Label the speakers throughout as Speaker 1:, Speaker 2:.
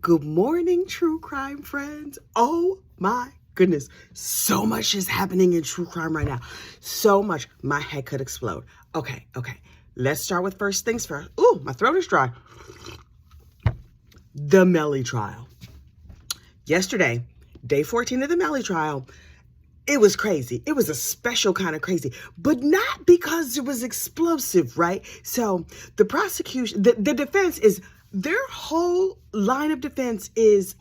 Speaker 1: Good morning, true crime friends. Oh my goodness. So much is happening in true crime right now. So much. My head could explode. Okay. Let's start with first things first. Ooh, my throat is dry. The Melly Trial. Yesterday, day 14 of the Melly Trial, it was crazy. It was a special kind of crazy, but not because it was explosive, right? So the prosecution, the defense is, their whole line of defense is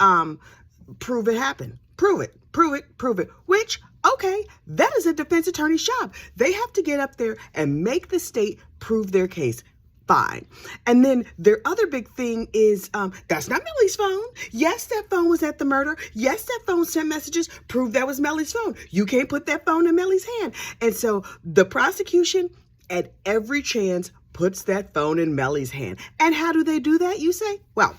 Speaker 1: prove it happened. Prove it. Which, okay, that is a defense attorney's job. They have to get up there and make the state prove their case. Fine. And then their other big thing is, that's not Melly's phone. Yes, that phone was at the murder. Yes, that phone sent messages. Prove that was Melly's phone. You can't put that phone in Melly's hand. And so the prosecution, at every chance, puts that phone in Melly's hand. And how do they do that, you say? Well,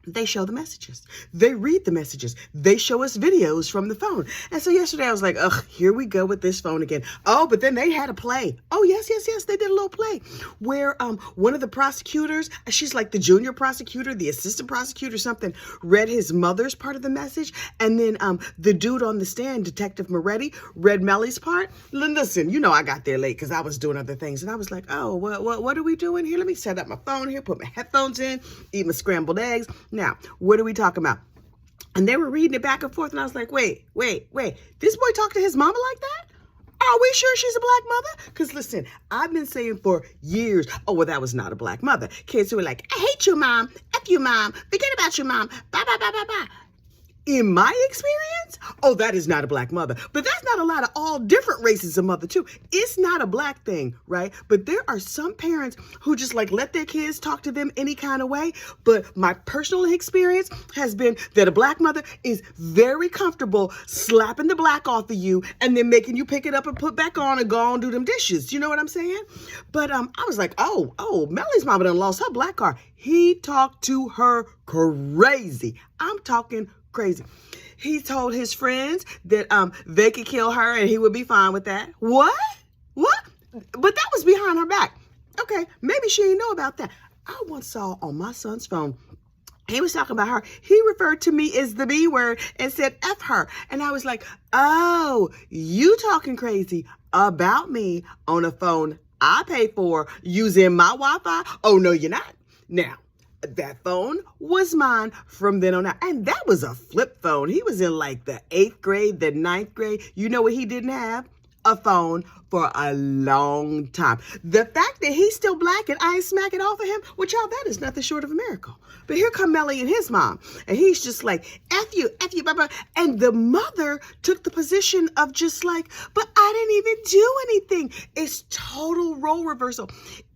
Speaker 1: they show the messages. They read the messages. They show us videos from the phone. And so yesterday I was like, ugh, here we go with this phone again. Oh, but then they had a play. Oh, yes. They did a little play where one of the prosecutors, she's like the junior prosecutor, the assistant prosecutor, something, read his mother's part of the message. And then the dude on the stand, Detective Moretti, read Melly's part. Listen, you know I got there late because I was doing other things. And I was like, oh, what are we doing here? Let me set up my phone here, put my headphones in, eat my scrambled eggs. Now, what are we talking about? And they were reading it back and forth, and I was like, wait. This boy talked to his mama like that? Are we sure she's a black mother? Because listen, I've been saying for years, oh, well, that was not a black mother. Kids who were like, I hate you, mom. F you, mom. Forget about you, mom. Bye. In my experience, oh, that is not a black mother. But that's not a lot of all different races of mother, too. It's not a black thing, right? But there are some parents who just like let their kids talk to them any kind of way. But my personal experience has been that a black mother is very comfortable slapping the black off of you and then making you pick it up and put back on and go on and do them dishes. You know what I'm saying? But I was like, oh, Melly's mama done lost her black car. He talked to her crazy. I'm talking crazy. He told his friends that they could kill her and he would be fine with that. What? But that was behind her back. Okay, maybe she didn't know about that. I once saw on my son's phone, he was talking about her. He referred to me as the B word and said F her. And I was like, oh, you talking crazy about me on a phone I pay for using my Wi-Fi? Oh, no, you're not. Now, that phone was mine from then on out. And that was a flip phone. He was in like the 8th grade, the 9th grade. You know what he didn't have? A phone for a long time. The fact that he's still black and I ain't smacking off of him, well, child, that is nothing short of a miracle. But here come Melly and his mom. And he's just like, F you, blah, blah. And the mother took the position of just like, but I didn't even do anything. It's total role reversal.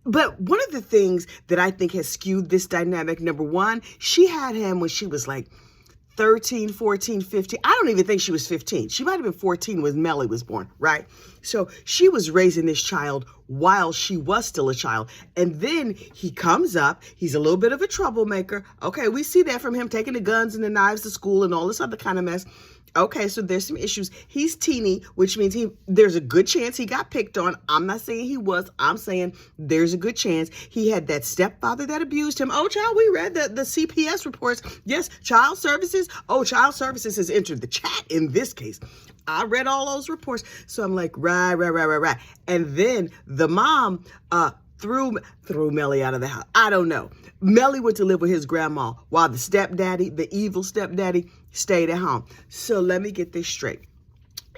Speaker 1: But one of the things that I think has skewed this dynamic, number one, she had him when she was like 13, 14, 15. I don't even think she was 15. She might have been 14 when Melly was born, right? So she was raising this child while she was still a child. And then he comes up. He's a little bit of a troublemaker. Okay, we see that from him taking the guns and the knives to school and all this other kind of mess. Okay, so there's some issues. He's teeny, which means there's a good chance he got picked on. I'm not saying he was. I'm saying there's a good chance he had that stepfather that abused him. Oh, child, we read the CPS reports. Yes, child services. Oh, child services has entered the chat in this case. I read all those reports. So I'm like, right. And then the mom threw Melly out of the house. I don't know. Melly went to live with his grandma while the stepdaddy, the evil stepdaddy, stayed at home. So let me get this straight.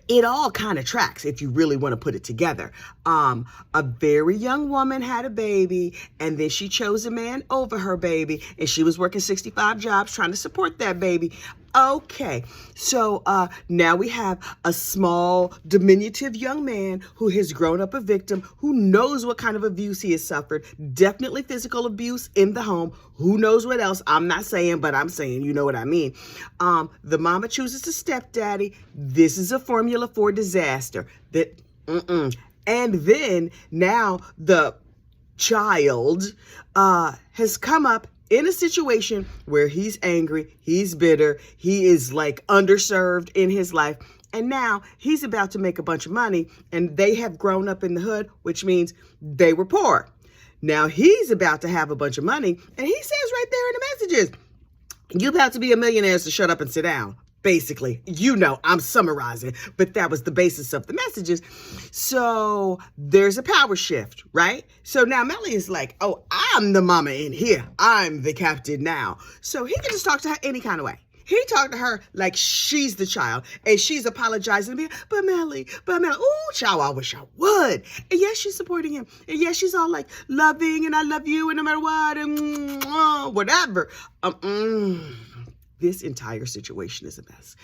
Speaker 1: It all kind of tracks if you really want to put it together. A very young woman had a baby, and then she chose a man over her baby, and she was working 65 jobs trying to support that baby. Okay, so now we have a small, diminutive young man who has grown up a victim, who knows what kind of abuse he has suffered, definitely physical abuse in the home. Who knows what else? I'm not saying, but I'm saying, you know what I mean. The mama chooses a stepdaddy. This is a formula for disaster. And then now the child has come up in a situation where he's angry, he's bitter, he is like underserved in his life. And now he's about to make a bunch of money, and they have grown up in the hood, which means they were poor. Now he's about to have a bunch of money, and he says right there in the messages, You have to be a millionaire to shut up and sit down. Basically, I'm summarizing, but that was the basis of the messages. So there's a power shift, right? So now Melly is like, oh, I'm the mama in here. I'm the captain now. So he can just talk to her any kind of way. He talked to her like she's the child, and she's apologizing to me. But Melly, ooh, child, I wish I would. And yes, she's supporting him. And yes, she's all like loving, and I love you, and no matter what, and whatever. This entire situation is a mess.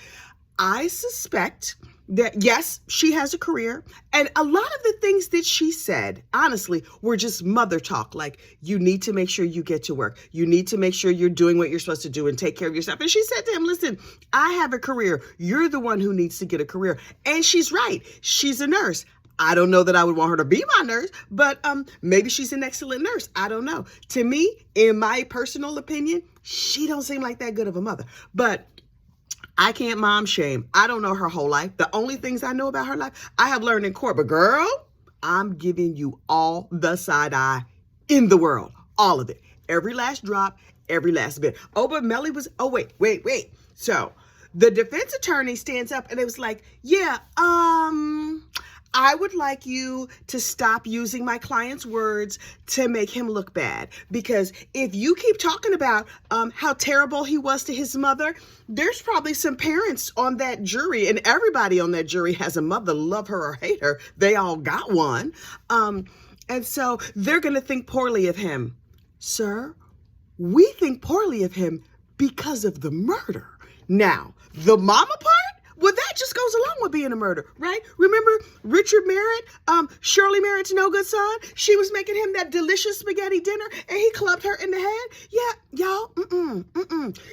Speaker 1: I suspect that, yes, she has a career, and a lot of the things that she said, honestly, were just mother talk. Like, you need to make sure you get to work. You need to make sure you're doing what you're supposed to do and take care of yourself. And she said to him, listen, I have a career. You're the one who needs to get a career. And she's right. She's a nurse. I don't know that I would want her to be my nurse, but maybe she's an excellent nurse. I don't know. To me, in my personal opinion, she don't seem like that good of a mother. But I can't mom shame. I don't know her whole life. The only things I know about her life, I have learned in court. But girl, I'm giving you all the side eye in the world. All of it. Every last drop, every last bit. Oh, but Melly was, oh, wait. So the defense attorney stands up and it was like, yeah, I would like you to stop using my client's words to make him look bad. Because if you keep talking about how terrible he was to his mother, there's probably some parents on that jury, and everybody on that jury has a mother, love her or hate her. They all got one. And so they're going to think poorly of him. Sir, we think poorly of him because of the murder. Now, the mama part? Well, that just goes along with being a murder, right? Remember Richard Merritt, Shirley Merritt's no good son? She was making him that delicious spaghetti dinner and he clubbed her in the head. Yeah, y'all,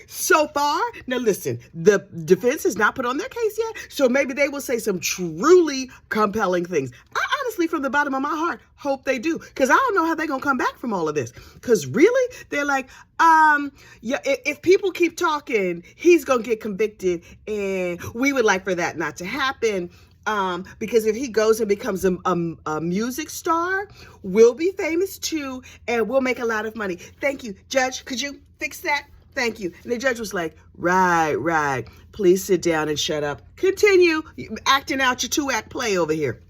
Speaker 1: So far, now listen, the defense has not put on their case yet, so maybe they will say some truly compelling things. I honestly, from the bottom of my heart, hope they do, because I don't know how they're going to come back from all of this. Because really, they're like, yeah, if people keep talking, he's going to get convicted, and we would like for that not to happen. Because if he goes and becomes a music star, we'll be famous too, and we'll make a lot of money. Thank you, Judge. Could you fix that? Thank you. And the judge was like, right. Please sit down and shut up. Continue acting out your 2-act play over here.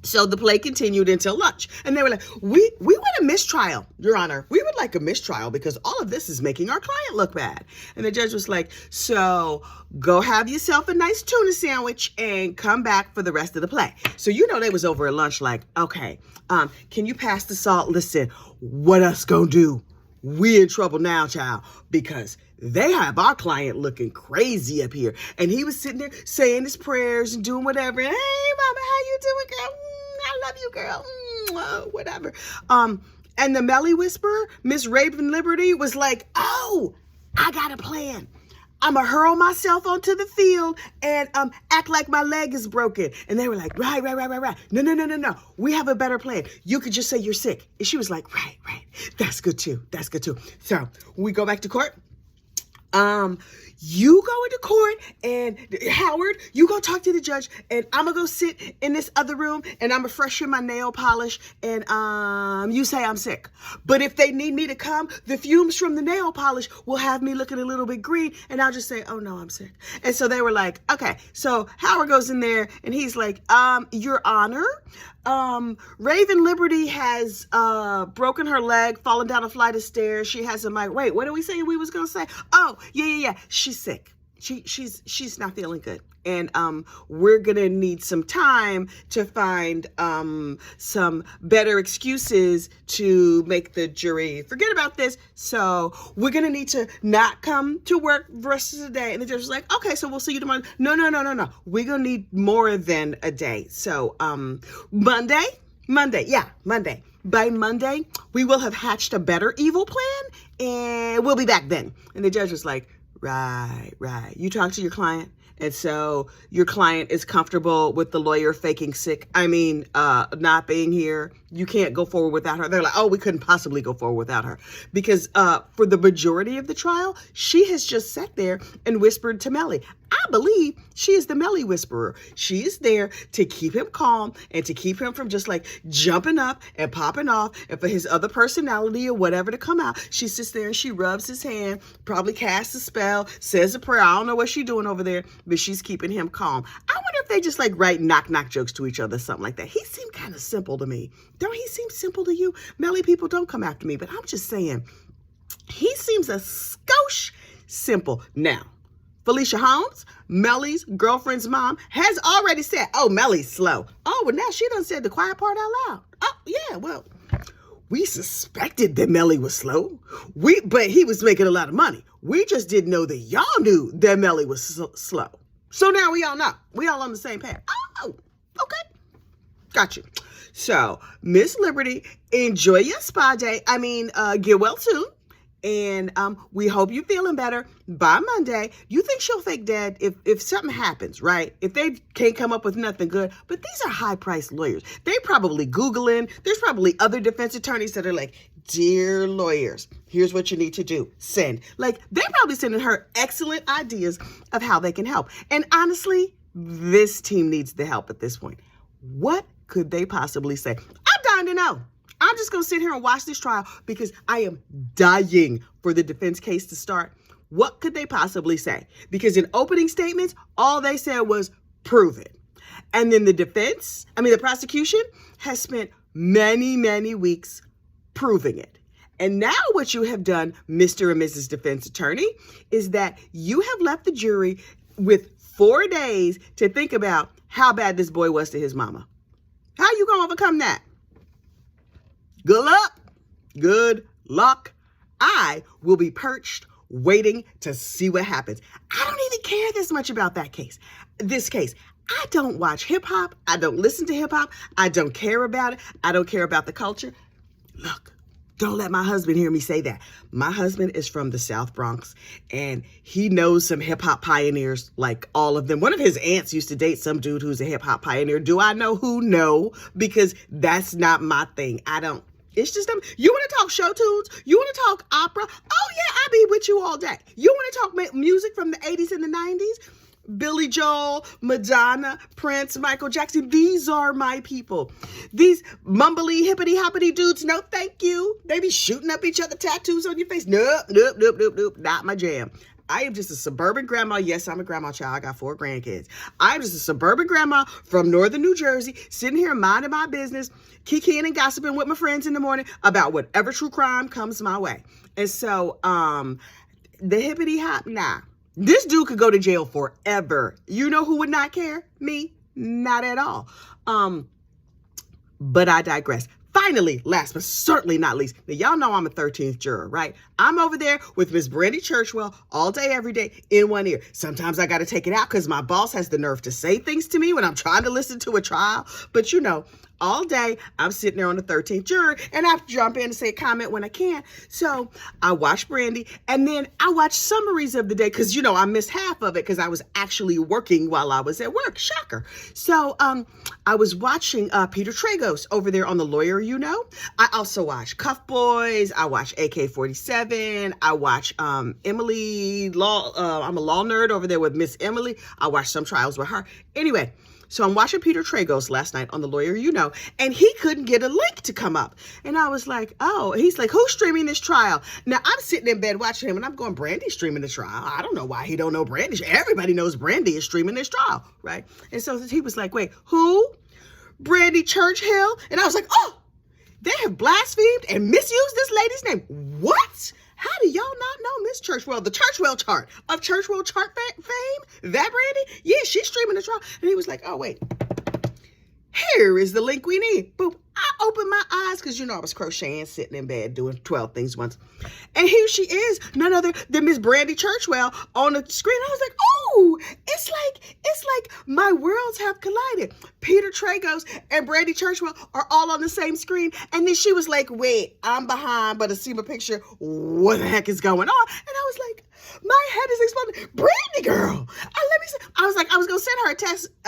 Speaker 1: So the play continued until lunch. And they were like, we want a mistrial, Your Honor. We would like a mistrial because all of this is making our client look bad. And the judge was like, so go have yourself a nice tuna sandwich and come back for the rest of the play. So they was over at lunch like, okay, can you pass the salt? Listen, what us gonna do? We in trouble now, child, because they have our client looking crazy up here. And he was sitting there saying his prayers and doing whatever. And, hey, mama, how you doing, girl? I love you, girl. Whatever. And the Melly whisperer, Miss Raven Liberty, was like, oh, I got a plan. I'm going to hurl myself onto the field and act like my leg is broken. And they were like, right. No. We have a better plan. You could just say you're sick. And she was like, right. That's good too. So we go back to court. You go into court, and Howard, you go talk to the judge, and I'm gonna go sit in this other room, and I'm gonna freshen my nail polish, and you say I'm sick. But if they need me to come, the fumes from the nail polish will have me looking a little bit green, and I'll just say, oh no, I'm sick. And so they were like, okay. So Howard goes in there, and he's like, Your Honor, Raven Liberty has broken her leg, fallen down a flight of stairs. She has a mic. Wait, what did we say we was gonna say? Oh, yeah. She's sick. She's not feeling good. And we're gonna need some time to find some better excuses to make the jury forget about this. So we're gonna need to not come to work the rest of the day. And the judge was like, okay, so we'll see you tomorrow. No. We're gonna need more than a day. So Monday. By Monday, we will have hatched a better evil plan, and we'll be back then. And the judge was like, right. You talk to your client, and so your client is comfortable with the lawyer faking sick. Not being here. You can't go forward without her. They're like, oh, we couldn't possibly go forward without her. Because for the majority of the trial, she has just sat there and whispered to Melly, I believe she is the Melly whisperer. She is there to keep him calm and to keep him from just like jumping up and popping off and for his other personality or whatever to come out. She sits there and she rubs his hand, probably casts a spell, says a prayer. I don't know what she's doing over there, but she's keeping him calm. I wonder if they just like write knock-knock jokes to each other, something like that. He seemed kind of simple to me. Don't he seem simple to you? Melly people, don't come after me, but I'm just saying, he seems a skosh simple. Now, Felicia Holmes, Melly's girlfriend's mom, has already said, oh, Melly's slow. Oh, well, now she done said the quiet part out loud. Oh, yeah, well, we suspected that Melly was slow, but he was making a lot of money. We just didn't know that y'all knew that Melly was slow. So now we all know. We all on the same path. Oh, okay. Got you. So, Miss Liberty, enjoy your spa day. Get well soon. And we hope you're feeling better by Monday. You think she'll fake dead if something happens, right? If they can't come up with nothing good. But these are high-priced lawyers. They probably Googling. There's probably other defense attorneys that are like, dear lawyers, here's what you need to do. Send. Like, they're probably sending her excellent ideas of how they can help. And honestly, this team needs the help at this point. What could they possibly say? I'm dying to know. I'm just going to sit here and watch this trial because I am dying for the defense case to start. What could they possibly say? Because in opening statements, all they said was, prove it. And then the prosecution has spent many, many weeks proving it. And now what you have done, Mr. and Mrs. Defense Attorney, is that you have left the jury with 4 days to think about how bad this boy was to his mama. How you going to overcome that? Good luck. Good luck. I will be perched waiting to see what happens. I don't even care this much about this case. I don't watch hip hop. I don't listen to hip hop. I don't care about it. I don't care about the culture. Look, don't let my husband hear me say that. My husband is from the South Bronx and he knows some hip hop pioneers, like all of them. One of his aunts used to date some dude who's a hip hop pioneer. Do I know who? No, because that's not my thing. It's just them. You want to talk show tunes? You want to talk opera? Oh yeah, I'll be with you all day. You want to talk music from the 80s and the 90s? Billy Joel, Madonna, Prince, Michael Jackson. These are my people. These mumbly, hippity hoppity dudes, no thank you. They be shooting up each other tattoos on your face. Nope. Not my jam. I am just a suburban grandma. Yes, I'm a grandma child. I got 4 grandkids. I'm just a suburban grandma from northern New Jersey, sitting here minding my business, kikiing and gossiping with my friends in the morning about whatever true crime comes my way. And so, the hippity hop, nah. This dude could go to jail forever. You know who would not care? Me? Not at all. But I digress. Finally, last but certainly not least, now y'all know I'm a 13th juror, right? I'm over there with Miss Brandy Churchwell all day, every day in one ear. Sometimes I got to take it out because my boss has the nerve to say things to me when I'm trying to listen to a trial. But you know, all day I'm sitting there on the 13th juror and I have to jump in and say a comment when I can. So I watch Brandy and then I watch summaries of the day because, you know, I missed half of it because I was actually working while I was at work. Shocker. So I was watching Peter Tragos over there on The Lawyer, you know. I also watch Cuff Boys. I watch AK-47. I watch Emily Law. I'm a law nerd over there with Miss Emily. I watch some trials with her. Anyway, so I'm watching Peter Tragos last night on The Lawyer, you know, and he couldn't get a link to come up. And I was like, oh, he's like, who's streaming this trial? Now I'm sitting in bed watching him and I'm going, Brandy's streaming the trial. I don't know why he don't know Brandy. Everybody knows Brandy is streaming this trial, right? And so he was like, wait, who? Brandy Churchill? And I was like, oh, they have blasphemed and misused this lady's name. What? How do y'all not know Miss Churchwell? The Churchwell chart of Churchwell chart fame? That Brandy? Yeah, she's streaming the trial. And he was like, oh, wait. Here is the link we need. Boom. I opened my eyes because, you know, I was crocheting, sitting in bed, doing 12 things once. And here she is, none other than Miss Brandy Churchwell on the screen. I was like, oh, it's like my worlds have collided. Peter Tragos and Brandy Churchwell are all on the same screen. And then she was like, wait, I'm behind, but I see my picture. What the heck is going on? And I was like, my head is exploding. Brandy girl. I was going to send her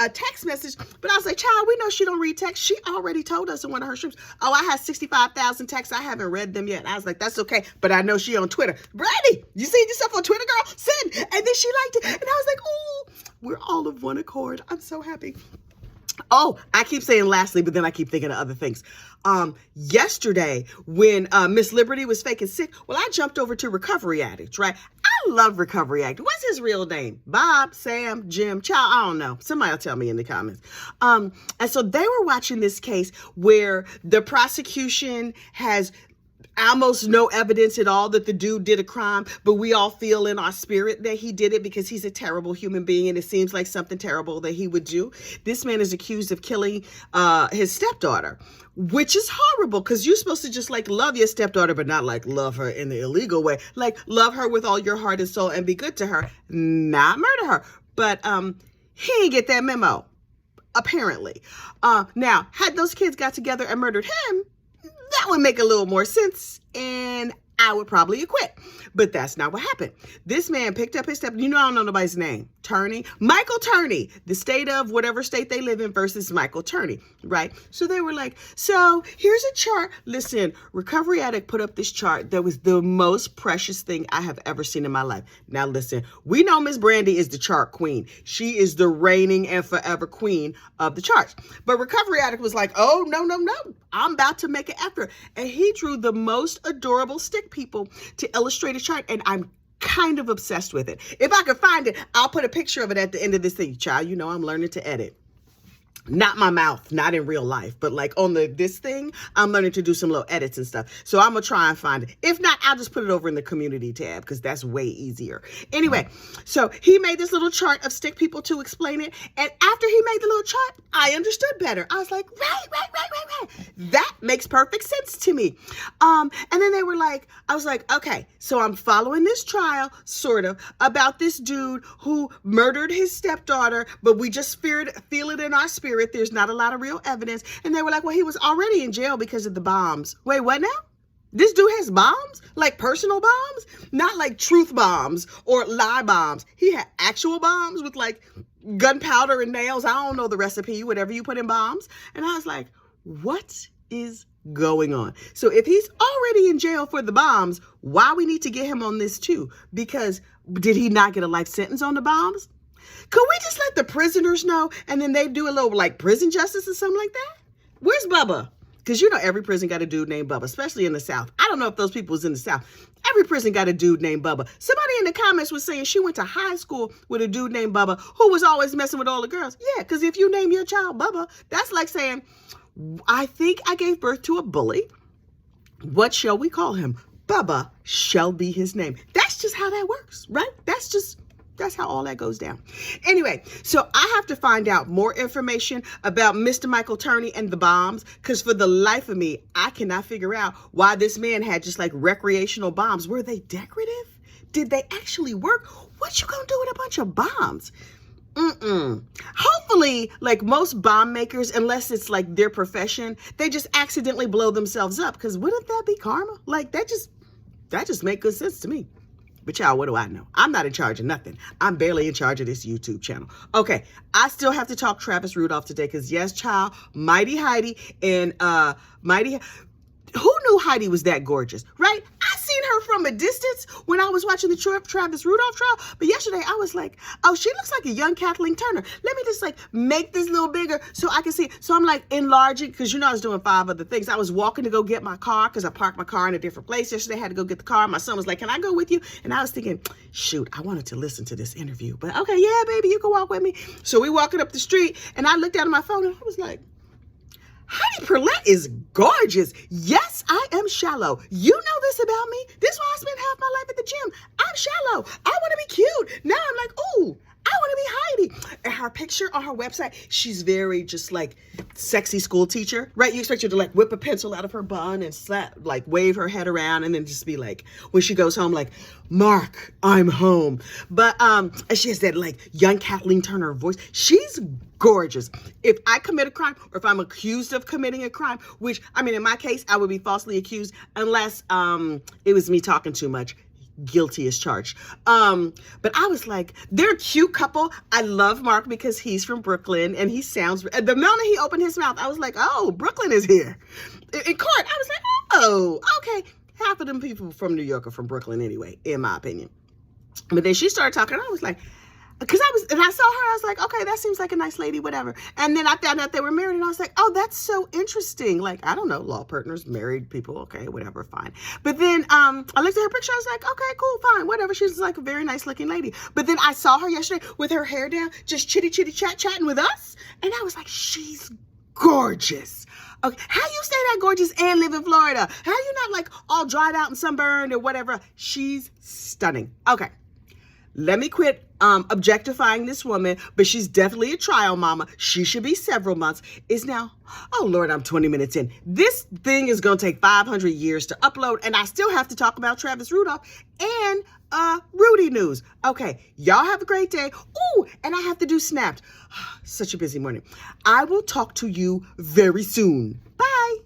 Speaker 1: a text message, but I was like, child, we know she don't read text. She already told us in one of her streams, oh, I had 65,000 texts. I haven't read them yet. And I was like, that's okay. But I know she on Twitter. Brandy, you seen yourself on Twitter, girl? Send. And then she liked it. And I was like, ooh. We're all of one accord. I'm so happy. Oh, I keep saying lastly, but then I keep thinking of other things. Yesterday, when Miss Liberty was faking sick, well, I jumped over to Recovery Addict, right? I love Recovery Addict. What's his real name? Bob, Sam, Jim, Chow? I don't know. Somebody will tell me in the comments. And so they were watching this case where the prosecution has almost no evidence at all that the dude did a crime, but we all feel in our spirit that he did it because he's a terrible human being and it seems like something terrible that he would do. This man is accused of killing his stepdaughter, which is horrible because you're supposed to just like love your stepdaughter, but not like love her in the illegal way. Like love her with all your heart and soul and be good to her, not murder her. But he didn't get that memo, apparently. Now, had those kids got together and murdered him, that would make a little more sense, and I would probably acquit. But that's not what happened. This man picked up his step. You know, I don't know nobody's name. Turney. Michael Turney. The state of whatever state they live in versus Michael Turney, right? So they were like, so here's a chart. Listen, Recovery Addict put up this chart that was the most precious thing I have ever seen in my life. Now listen, we know Miss Brandy is the chart queen. She is the reigning and forever queen of the charts. But Recovery Addict was like, oh, no. I'm about to make an effort. And he drew the most adorable stick people to illustrate a chart. And I'm kind of obsessed with it. If I could find it, I'll put a picture of it at the end of this thing. Child, you know I'm learning to edit. Not my mouth, not in real life, but like on this thing, I'm learning to do some little edits and stuff. So I'm going to try and find it. If not, I'll just put it over in the community tab because that's way easier. Anyway, so he made this little chart of stick people to explain it. And after he made the little chart, I understood better. I was like, right. That makes perfect sense to me. And then they were like, I was like, okay, so I'm following this trial, sort of, about this dude who murdered his stepdaughter, but we just feel it in our spirit. There's not a lot of real evidence. And they were like, well, he was already in jail because of the bombs. Wait, what now? This dude has bombs? Like personal bombs? Not like truth bombs or lie bombs. He had actual bombs with like gunpowder and nails. I don't know the recipe, whatever you put in bombs. And I was like, what is going on? So if he's already in jail for the bombs, why we need to get him on this too? Because did he not get a life sentence on the bombs? Could we just let the prisoners know and then they do a little like prison justice or something like that? Where's Bubba? Because you know every prison got a dude named Bubba, especially in the South. I don't know if those people was in the South. Every prison got a dude named Bubba. Somebody in the comments was saying she went to high school with a dude named Bubba who was always messing with all the girls. Yeah, because if you name your child Bubba, that's like saying, I think I gave birth to a bully. What shall we call him? Bubba shall be his name. That's just how that works, right? That's how all that goes down. Anyway, so I have to find out more information about Mr. Michael Turney and the bombs, because for the life of me, I cannot figure out why this man had just like recreational bombs. Were they decorative? Did they actually work? What you gonna do with a bunch of bombs? Hopefully, like most bomb makers, unless it's like their profession, they just accidentally blow themselves up, because wouldn't that be karma? Like that just make good sense to me. But y'all, what do I know? I'm not in charge of nothing. I'm barely in charge of this YouTube channel. Okay, I still have to talk Travis Rudolph today because yes, child, Mighty Heidi and who knew Heidi was that gorgeous, right? I seen her from a distance when I was watching the Travis Rudolph trial. But yesterday I was like, oh, she looks like a young Kathleen Turner. Let me just like make this a little bigger so I can see it. So I'm like enlarging because you know I was doing 5 other things. I was walking to go get my car because I parked my car in a different place yesterday. I had to go get the car. My son was like, can I go with you? And I was thinking, shoot, I wanted to listen to this interview. But okay, yeah, baby, you can walk with me. So we walking up the street and I looked down at my phone and I was like, Heidi Perlette is gorgeous. Yes, I am shallow. You know this about me. This is why I spend half my life at the gym. I'm shallow. I want to be cute. Now I'm like, ooh, I want to be Heidi. And her picture on her website, she's very just like sexy school teacher, right? You expect her to like whip a pencil out of her bun and slap, like wave her head around and then just be like, when she goes home, like, Mark, I'm home. But and she has that like young Kathleen Turner voice. She's gorgeous. If I commit a crime or if I'm accused of committing a crime, which I mean, in my case, I would be falsely accused unless it was me talking too much. Guilty as charged. But I was like, they're a cute couple. I love Mark because he's from Brooklyn and he sounds, the moment he opened his mouth, I was like, oh, Brooklyn is here. In court, I was like, oh, okay. Half of them people from New York are from Brooklyn anyway, in my opinion. But then she started talking and I was like, because I saw her, I was like, okay, that seems like a nice lady, whatever. And then I found out they were married, and I was like, oh, that's so interesting. Like, I don't know, law partners, married people, okay, whatever, fine. But then I looked at her picture, I was like, okay, cool, fine, whatever. She's like a very nice looking lady. But then I saw her yesterday with her hair down, just chatting with us, and I was like, she's gorgeous. Okay, how you stay that gorgeous and live in Florida? How you not like all dried out and sunburned or whatever? She's stunning. Okay, let me quit objectifying this woman, but she's definitely a trial mama. She should be several months. It's now, oh Lord, I'm 20 minutes in. This thing is going to take 500 years to upload, and I still have to talk about Travis Rudolph and Rudy news. Okay, y'all have a great day. Ooh, and I have to do Snapped. Such a busy morning. I will talk to you very soon. Bye.